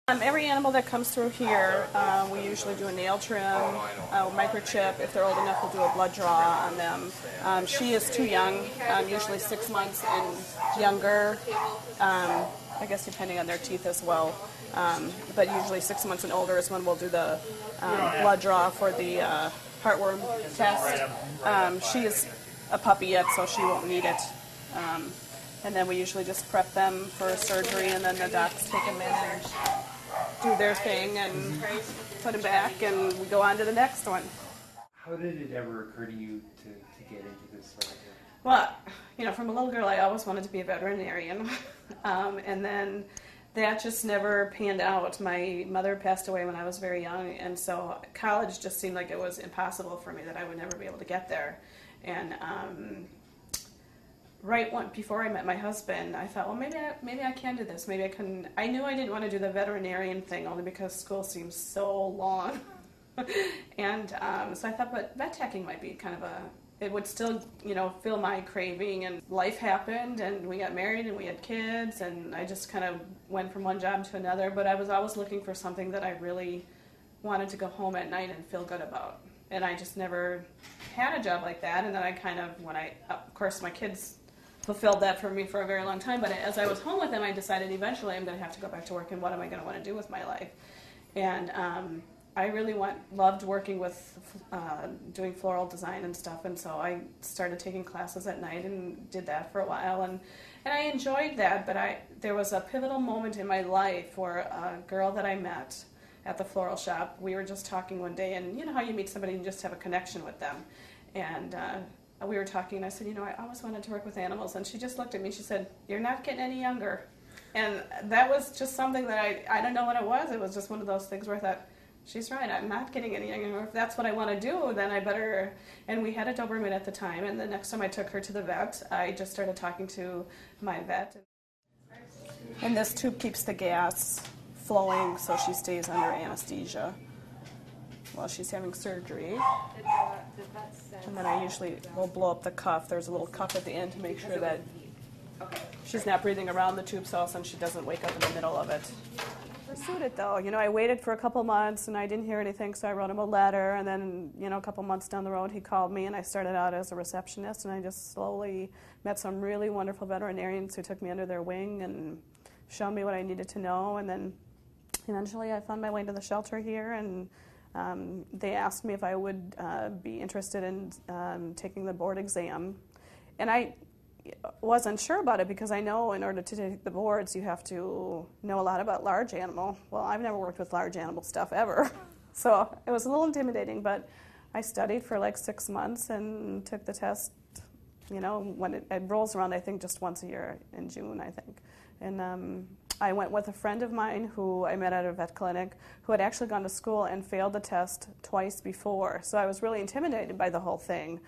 Every animal that comes through here, we usually do a nail trim, microchip. If they're old enough, we'll do a blood draw on them. She is too young, usually 6 months and younger, I guess depending on their teeth as well. But usually 6 months and older is when we'll do the blood draw for the heartworm test. She is a puppy yet, so she won't need it. And then we usually just prep them for surgery, and then the docs take them in and do their thing and put them back, and we go on to the next one. How did it ever occur to you to get into this sort of thing? Well, from a little girl, I always wanted to be a veterinarian. And then that just never panned out. My mother passed away when I was very young, and so college just seemed like it was impossible for me, that I would never be able to get there. And before I met my husband, I thought, well, maybe I can do this. Maybe I can. I knew I didn't want to do the veterinarian thing, only because school seems so long. And so I thought, but vet teching might be kind of it would still, fill my craving. And life happened, and we got married, and we had kids, and I just kind of went from one job to another. But I was always looking for something that I really wanted to go home at night and feel good about. And I just never had a job like that. And then I kind of, of course, my kids fulfilled that for me for a very long time, but as I was home with them, I decided eventually I'm going to have to go back to work, and what am I going to want to do with my life? And I really loved working with doing floral design and stuff, and so I started taking classes at night and did that for a while, and I enjoyed that. But there was a pivotal moment in my life where a girl that I met at the floral shop, we were just talking one day, and you know how you meet somebody and you just have a connection with them, and we were talking, and I said, I always wanted to work with animals. And she just looked at me, she said, "You're not getting any younger." And that was just something that I don't know what it was. It was just one of those things where I thought, she's right, I'm not getting any younger. If that's what I want to do, then I better. And we had a Doberman at the time, and the next time I took her to the vet, I just started talking to my vet. And this tube keeps the gas flowing so she stays under anesthesia while she's having surgery. And then I usually will blow up the cuff. There's a little cuff at the end to make sure that she's not breathing around the tube cells and she doesn't wake up in the middle of it. I pursued it though. I waited for a couple months and I didn't hear anything, so I wrote him a letter, and then, a couple months down the road he called me, and I started out as a receptionist, and I just slowly met some really wonderful veterinarians who took me under their wing and showed me what I needed to know, and then eventually I found my way to the shelter here, and they asked me if I would be interested in taking the board exam. And I wasn't sure about it, because I know in order to take the boards you have to know a lot about large animal. Well, I've never worked with large animal stuff ever. So it was a little intimidating, but I studied for like 6 months and took the test, when it rolls around, I think just once a year in June, I think. And I went with a friend of mine who I met at a vet clinic, who had actually gone to school and failed the test twice before. So I was really intimidated by the whole thing.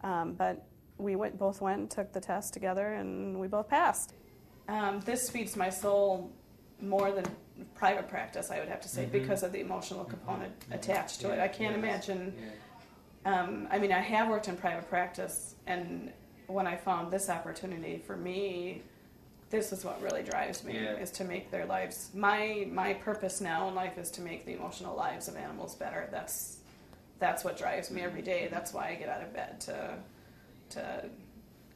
But we both went, took the test together, and we both passed. This feeds my soul more than private practice, I would have to say, because of the emotional component attached to it. I can't imagine. I have worked in private practice, and when I found this opportunity for me, this is what really drives me, is to make their lives, my purpose now in life is to make the emotional lives of animals better. That's what drives me every day. That's why I get out of bed to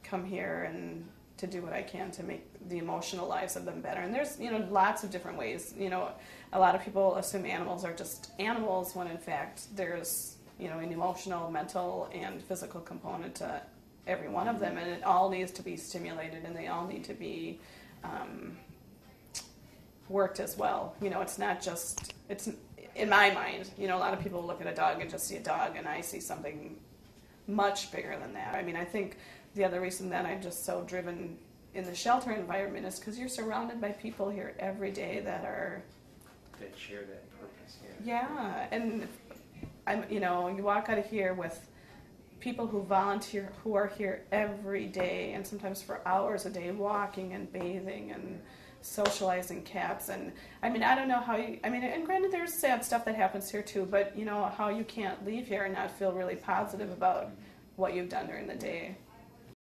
come here and to do what I can to make the emotional lives of them better. And there's, lots of different ways. A lot of people assume animals are just animals, when in fact there's, an emotional, mental, and physical component to every one of them, and it all needs to be stimulated, and they all need to be worked as well. It's not just, it's in my mind, a lot of people look at a dog and just see a dog, and I see something much bigger than that. I think the other reason that I'm just so driven in the shelter environment is because you're surrounded by people here every day that share that purpose. Yeah, and you walk out of here with people who volunteer, who are here every day, and sometimes for hours a day, walking and bathing and socializing cats. And I don't know how you, and granted there's sad stuff that happens here too, but how you can't leave here and not feel really positive about what you've done during the day.